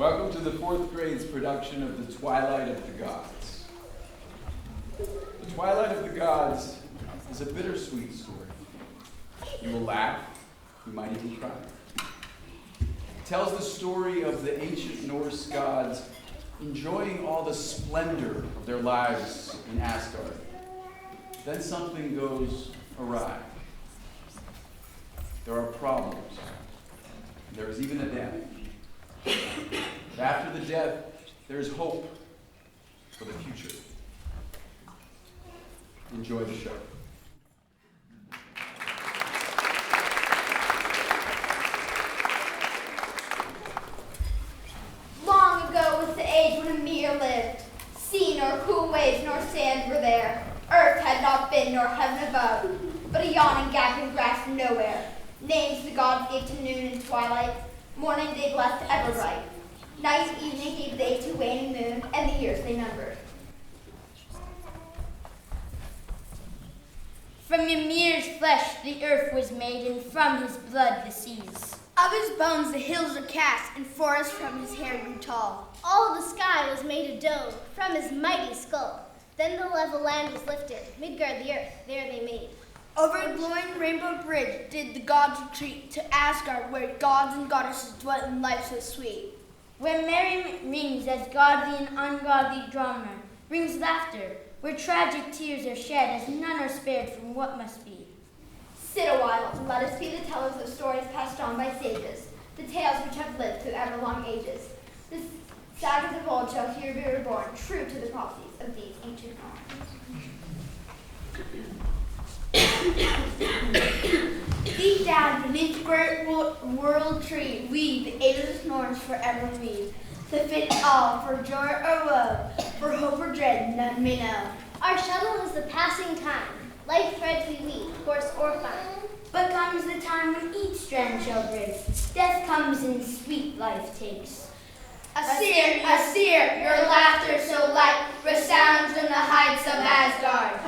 Welcome to the fourth grade's production of The Twilight of the Gods. The Twilight of the Gods is a bittersweet story. You will laugh, you might even cry. It tells the story of the ancient Norse gods enjoying all the splendor of their lives in Asgard. Then something goes awry. There are problems. There is even a death. But after the death, there is hope for the future. Enjoy the show. Long ago was the age when Ymir lived. Sea nor cool waves nor sand were there. Earth had not been nor heaven above, but a yawning gap in grass nowhere. Names the gods gave to noon and twilight. Morning they blessed ever bright. Night and evening gave they to waning moon, and the years they numbered. From Ymir's flesh the earth was made, and from his blood the seas. Of his bones the hills are cast, and forests from his hair grew tall. All the sky was made a dome from his mighty skull. Then the level land was lifted, Midgard the earth, there they made. Over a glowing rainbow bridge did the gods retreat to Asgard, where gods and goddesses dwelt in life so sweet. Where merriment rings as godly and ungodly drama rings laughter, where tragic tears are shed as none are spared from what must be. Sit a while and let us be the tellers of stories passed on by sages, the tales which have lived through everlong ages. The sagas of old shall here be reborn, true to the prophecies of these ancient times. Deep down beneath the great world tree, we, the ageless Norns, forever weave. To fit all, for joy or woe, for hope or dread, none may know. Our shuttle is the passing time, life threads we weave, course or fine. But comes the time when each strand shall break. Death comes and sweet life takes. Asir, your laughter so light resounds in the heights of Asgard.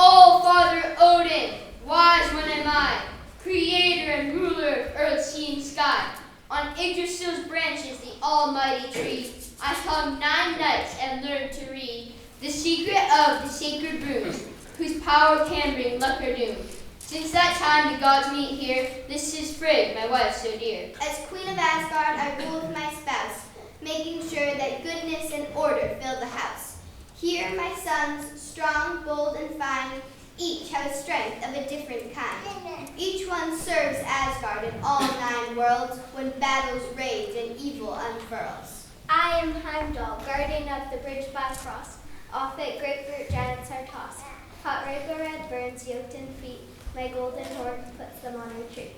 Oh, Father Odin, wise one am I, creator and ruler of earth, sea, and sky. On Yggdrasil's branches, the almighty tree, I hung 9 nights and learned to read the secret of the sacred runes, whose power can bring luck or doom. Since that time the gods meet here, this is Frigg, my wife so dear. As queen of Asgard, I rule with my spouse, making sure that goodness and order fill the house. Here my sons, strong, bold, and fine, each have a strength of a different kind. Each one serves Asgard in all 9 worlds when battles rage and evil unfurls. I am Heimdall, guardian of the bridge by frost. Off it grapefruit giants are tossed. Hot red burns yoked in feet. My golden horn puts them on retreat.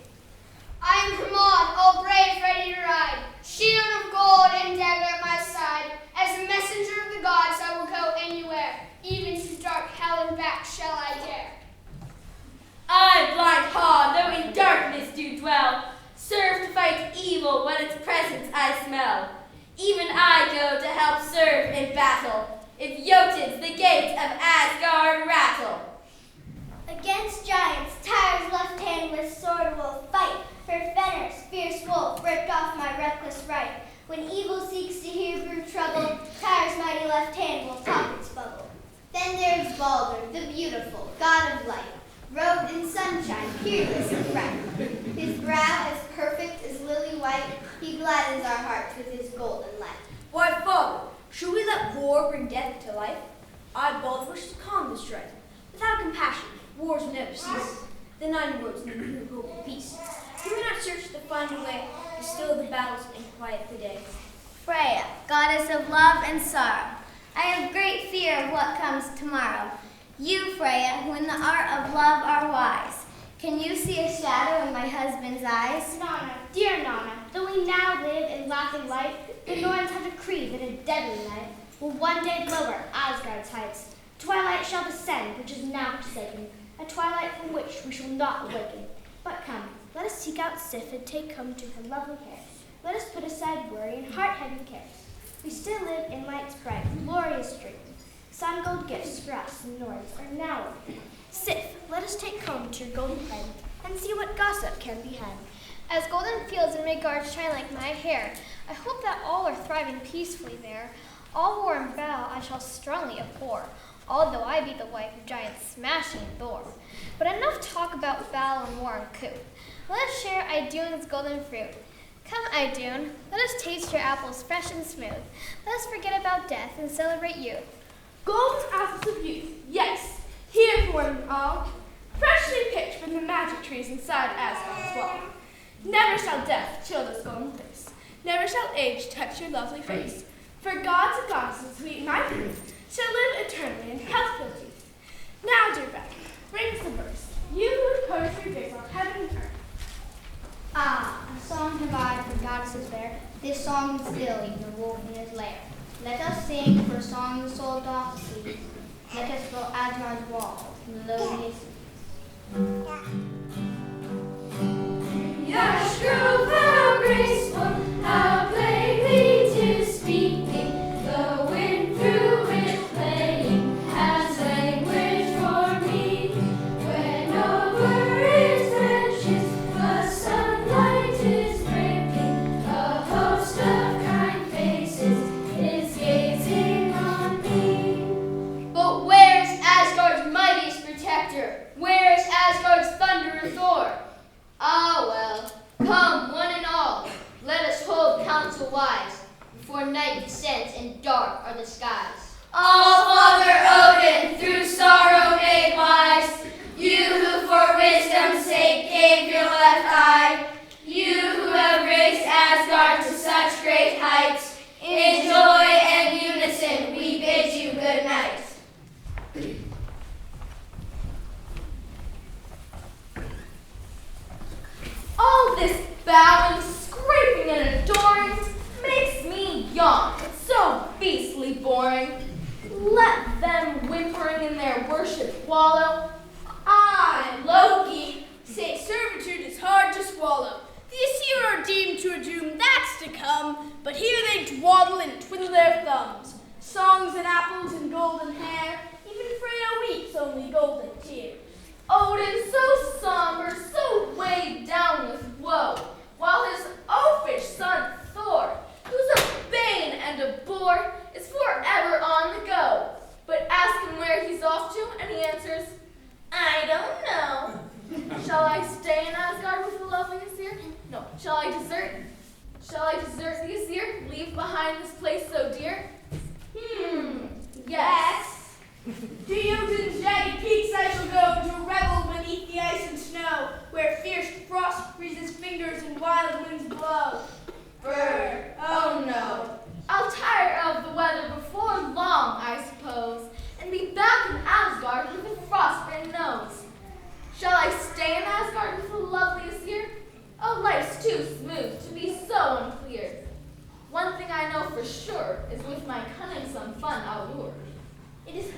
I am Hermod, all brave, ready to ride, shield of gold and dagger at my side. As a messenger of the gods, I will go anywhere, even to dark hell and back shall I dare. I, blind Haw, though in darkness do dwell, serve to fight evil when its presence I smell. Even I go to help serve in battle, if Jotun's the gates of Asgard rattle. Against giants, Tyr's left hand with sword will fight. For Fenrir's fierce wolf ripped off my reckless right. When evil seeks to here brew trouble, Tyr's mighty left hand will pop its bubble. Then there's Baldur, the beautiful, god of light, robed in sunshine, peerless and bright. His brow as perfect as lily white, he gladdens our hearts with his golden light. Why, Father, should we let war bring death to life? I, Baldur, wish to calm the strife. Without compassion, wars will never cease. The 9 worlds need new hope and peace. Do we not search to find a way to still the battles and quiet the day? Freya, goddess of love and sorrow, I have great fear of what comes tomorrow. You, Freya, who in the art of love are wise, can you see a shadow in my husband's eyes? Nana, dear Nana, though we now live in laughing light, the Norns have decreed that a deadly night will one day lower Asgard's heights. Twilight shall descend, which is now forsaken, a twilight from which we shall not awaken. But come, let us seek out Sif and take home to her lovely hair. Let us put aside worry and heart-heavy cares. We still live in light's bright, glorious dream. Sun gold gifts for us and Norns are now open. Sif, let us take home to your golden head and see what gossip can be had. As golden fields and regards shine like my hair, I hope that all are thriving peacefully there. All war and battle I shall strongly abhor, although I be the wife of giant smashing Thor. But enough talk about battle and war and coup. Let us share Idune's golden fruit. Come, Idune, let us taste your apples fresh and smooth. Let us forget about death and celebrate youth. Golden apples of youth, yes, here for them all, freshly picked from the magic trees inside Asgard's wall. Never shall death chill this golden face, never shall age touch your lovely face, for gods and goddesses who eat my fruit shall live eternally in healthful youth. Now, dear Becky, bring us the verse, you who with poetry gives on heaven and earth. Ah, a song have I for goddesses fair, this song is still even the wolf in his lair. Let us sing for a song the soul doth seize. Let us go Asgard's wall from the lowliest seas. Yash grove, how graceful, how plainly 'tis speaking, the wind through it playing has language for me. When over its branches the sunlight is breaking, a host of kind faces is gazing on me. But where's Asgard's mightiest protector? Where's Asgard's thunderer Thor? Ah well, come one and all, let us hold council wise, before night descends and dark are the skies. All-Father Odin, through sorrow made wise, you who for wisdom's sake gave your left eye, you who have raised Asgard to such great heights, in joy and unison we bid you good night. All this bowing, scraping, and adoring makes me yawn. It's so beastly boring. Let them whimpering in their worship wallow. I, Loki, say servitude is hard to swallow. The Aesir are deemed to a doom that's to come, but here they dwaddle and twiddle their thumbs. Songs and apples and golden hair, even Freya weeps only golden tears. Odin so somber, so weighed down with woe, while his oafish son Thor, who's a bane and a bore, is forever on the go. But ask him where he's off to, and he answers, I don't know. Shall I stay in Asgard with the lovely Aesir? No. Shall I desert the Aesir, leave behind this place so dear? Yes. To Jotun's jagged peaks I shall go to revel beneath the ice and snow, where fierce frost freezes fingers and wild winds blow. Brr, oh no. I'll tire of the weather before long, I suppose, and be back in Asgard with a frostbitten nose. Shall I stay in Asgard with the lovely Aesir? Oh, life's too smooth to be so unclear. One thing I know for sure is with my cunning some fun I'll lure. It is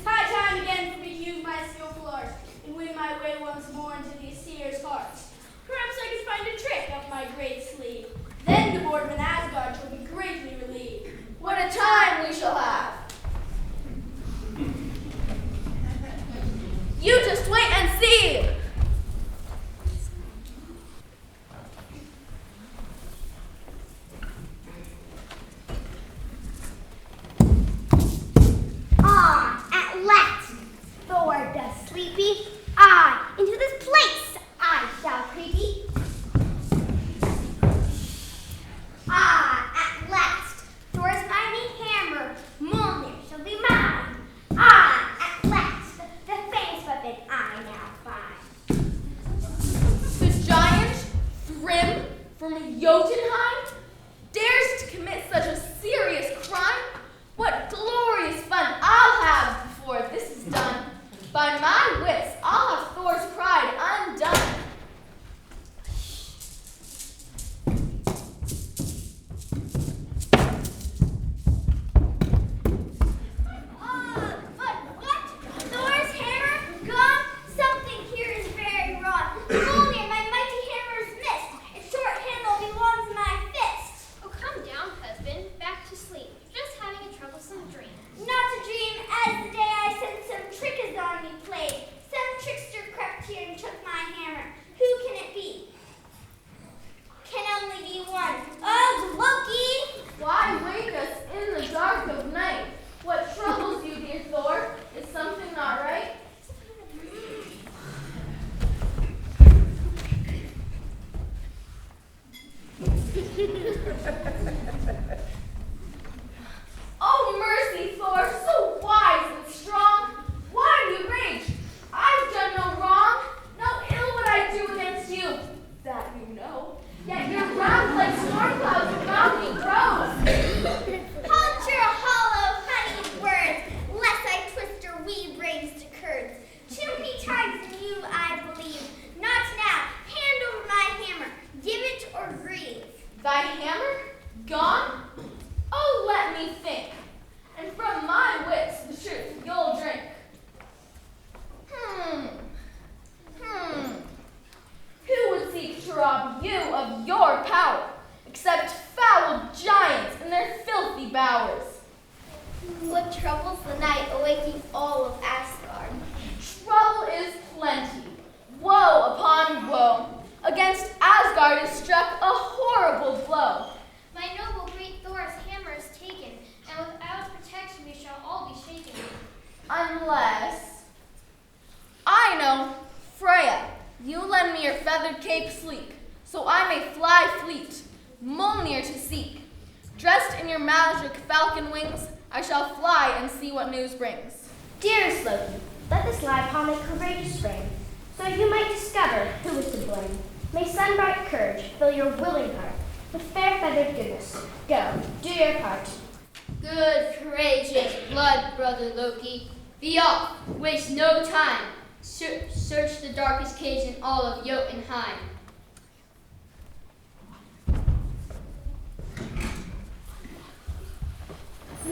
high time again for me to use my skillful art and win my way once more into the Aesir's hearts. Perhaps I can find a trick up my great sleeve. Then the boredom in Asgard shall be greatly relieved. troubles the night, awaking all of Asgard. Trouble is plenty. Woe upon woe. Against Asgard is struck a horrible blow. My noble great Thor's hammer is taken, and without protection we shall all be shaken. Unless, I know, Freya, you lend me your feathered cape sleek, so I may fly fleet, Mjolnir to seek. Dressed in your magic falcon wings, I shall fly and see what news brings. Dearest Loki, let this lie upon thy courageous frame, so you might discover who is to blame. May sunbright courage fill your willing heart with fair feathered goodness. Go, do your part. Good, courageous blood, brother Loki. Be off, waste no time. Search the darkest caves in all of Jotunheim.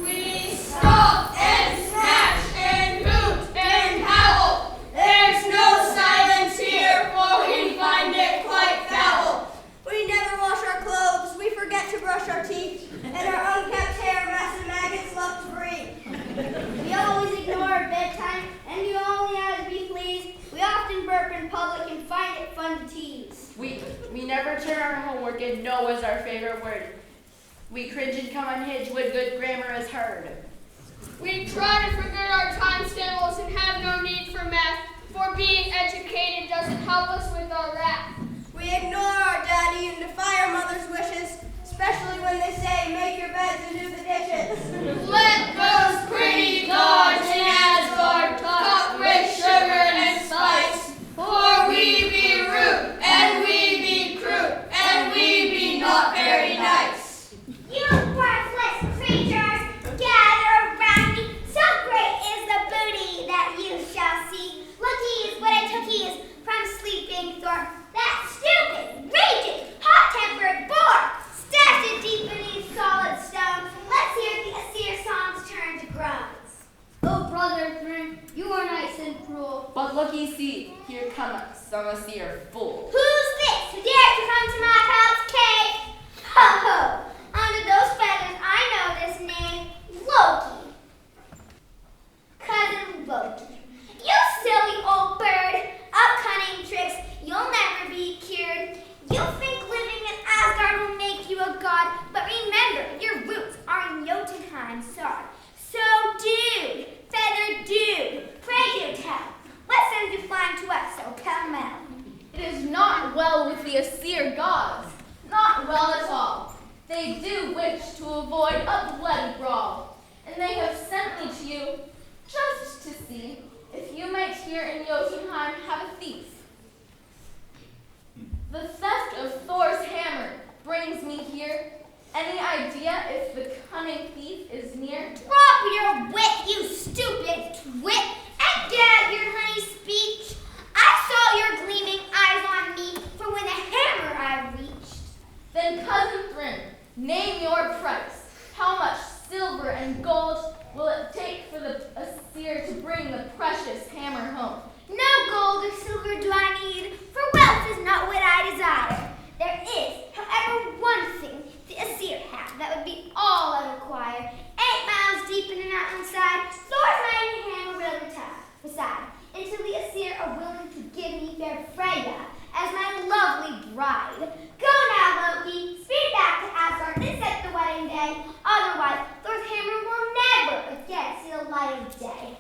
We stomp and smash and hoot and howl. There's no silence here, for we find it quite foul. We never wash our clothes, we forget to brush our teeth, and our unkept hair mess and maggots love to breathe. We always ignore our bedtime, and you only as be pleased. We often burp in public and find it fun to tease. We never turn our homework and no is our favorite word. We cringe and come unhinged when good grammar is heard. We try to forget our time tables and have no need for math, for being educated doesn't help us with our wrath. We ignore our daddy and defy our mother's wishes, especially when they say, make your beds and do the dishes. Let those pretty gods in Asgard talk with sugar and spice, for we be rude, and we be crude, and we be not very nice. You worthless creatures, gather around me. So great is the booty that you shall see. Look, what I took is from sleeping Thor. That stupid, raging, hot-tempered boar, stashed it deep beneath solid stone. Let's hear the Aesir songs turn to groans. Oh, brother Thrym, you are nice and cruel. But look ye see, here cometh some Aesir fool. Who's this who dares to come to my palace cave? Ho ho! Under those feathers, I know this name, Loki. Cousin Loki. You silly old bird, of cunning tricks, you'll never be cured. You think living in Asgard will make you a god, but remember, your roots are in Jotunheim sod. So dude, feathered dude, pray do tell, what sends you flying to us so pell-mell? It is not well with the Aesir gods, not well at all. They do wish to avoid a bloody brawl, and they have sent me to you just to see if you might here in Jotunheim have a thief. The theft of Thor's hammer brings me here. Any idea if the cunning thief is near? Drop your wit, you stupid twit, and get out your honey speech. I saw your gleaming eyes on me, for when the hammer I reached. Then, Cousin Thrym, name your price. How much silver and gold will it take for the Aesir to bring the precious hammer home? No gold or silver do I need, for wealth is not what I desire. There is, however, one thing the Aesir have that would be all I require. 8 miles deep in an outside, Thor's mighty hammer will retire. Beside, until the Aesir are willing to give me fair Freya as my lovely bride. Go now, Loki, speed back to Asgard and set the wedding day. Otherwise, Thor's hammer will never again see the light of day.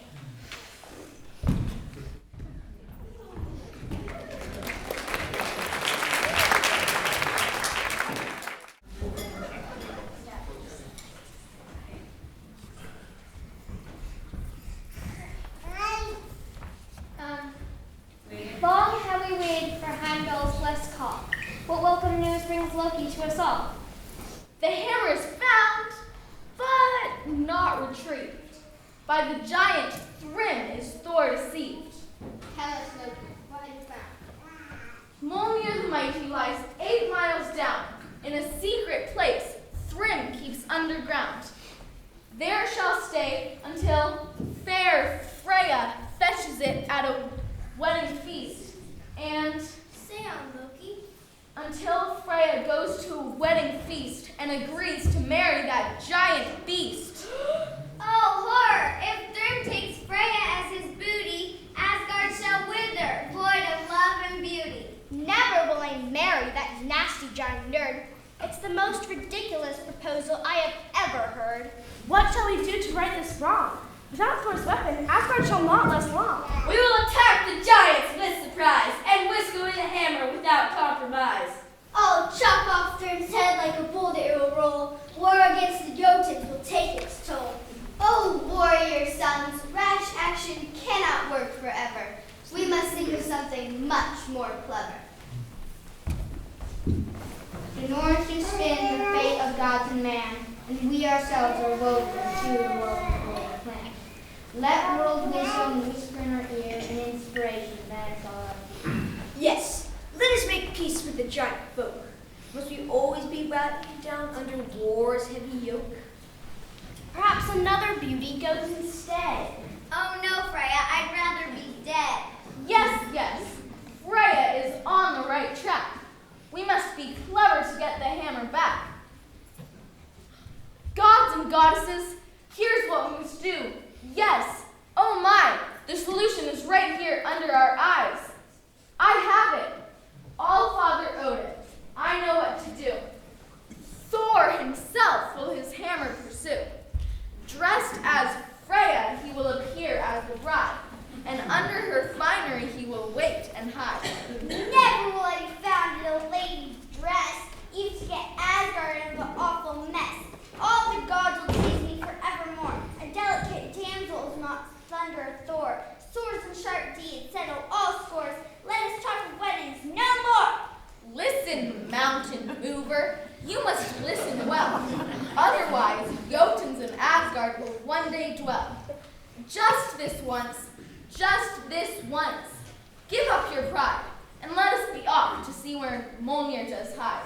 Long have we waited for Heimdall's blessed call. What welcome news brings Loki to us all? The hammer is found, but not retrieved. By the giant Thrym is Thor deceived. Tell us, Loki, what have you found? Mjolnir the mighty lies 8 miles down. In a secret place Thrym keeps underground. There shall stay until fair Freya fetches it at a wedding feast, and Say on, Loki. until Freya goes to a wedding feast and agrees to marry that giant beast. Oh, horror! Without Thor's weapon, Asgard shall not last long. We will attack the giants with surprise and whisk away the hammer without compromise. I'll chop off Thrym's head like a boulder it will roll. War against the Jotuns will take its toll. Oh, warrior sons, rash action cannot work forever. We must think of something much more clever. The North do spin the fate of gods and man, and we ourselves are woven to the world plan. Let world wisdom whisper in our ear and inspiration, that's all I need. Yes, let us make peace with the giant folk. Must we always be battling down under war's heavy yoke? Perhaps another beauty goes instead. Oh no, Freya, I'd rather be dead. Yes, yes. Freya is on the right track. We must be clever to get the hammer back. Gods and goddesses, here's what we must do. Yes, oh my, the solution is right here under our eyes. I have it. All-Father Odin, I know what to do. Thor himself will his hammer pursue. Dressed as Freya, he will appear as the bride, and under her finery he will wait and hide. Never will I be found in a lady's dress, even to get Asgard out of an awful mess. All the gods will tease me forevermore. A delicate damsel is not thunder or Thor. Swords and sharp deeds settle all scores. Let us talk of weddings no more. Listen, mountain mover, you must listen well. Otherwise, Jotuns and Asgard will one day dwell. Just this once, give up your pride, and let us be off to see where Mjolnir does hide.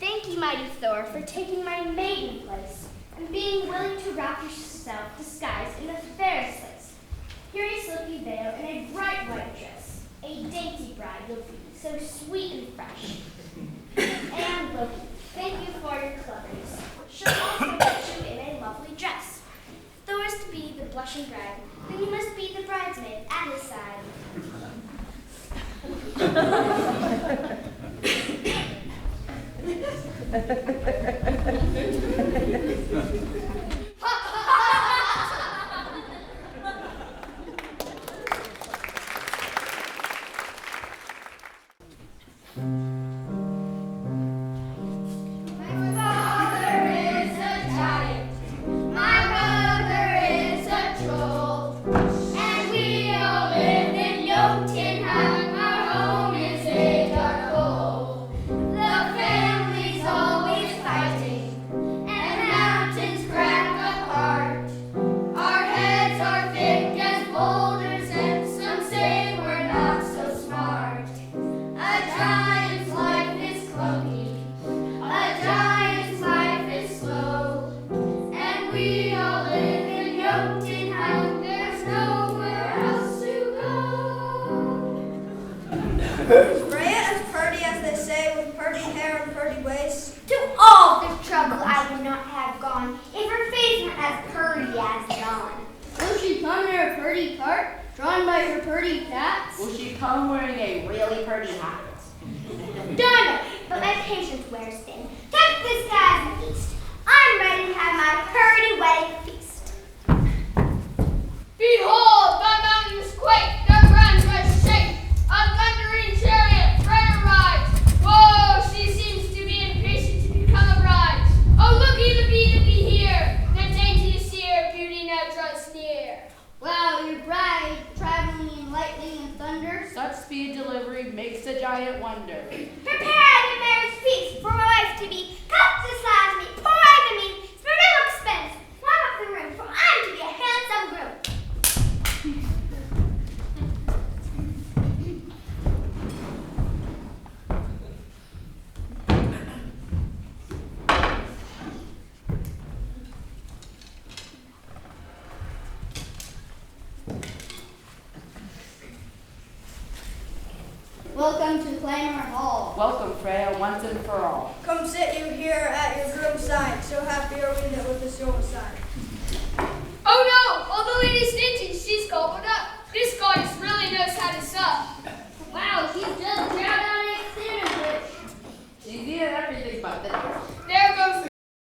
Thank you, mighty Thor, for taking my maiden place and being willing to wrap yourself disguised in the fairest lace. Here a silky veil and a bright white dress. A dainty bride you'll be, so sweet and fresh. And Loki, thank you for your cleverness. She'll also put you in a lovely dress. If Thor is to be the blushing bride, then you must be the bridesmaid at his side. Freya as pretty as they say, with pretty hair and pretty waist. To all this trouble I would not have gone, if her face weren't as pretty as dawn. Will she come in her pretty cart, drawn by her pretty cats? Will she come wearing a really pretty hat? Don't know, but my patience wears thin. Tempt the skies and east. I'm ready to have my pretty wedding feast. Behold, the mountains quake, the ground does shake. A thundering chariot, Freya rides. Whoa, she seems to be impatient to become a bride. Oh, looky to be here. The dainty seer, beauty now draws near. Wow, your bride, traveling in lightning and thunder. Such speed delivery makes the giant wonder. Prepare the marriage feast for my wife to be. Cut the slice meat, pour out the meat, spare no expense. Warm up the room, for I'm to be a handsome groom. Welcome to Claymore Hall. Welcome, Freya, once and for all. Come sit you here at your groom's side. So happy are we that with us your side.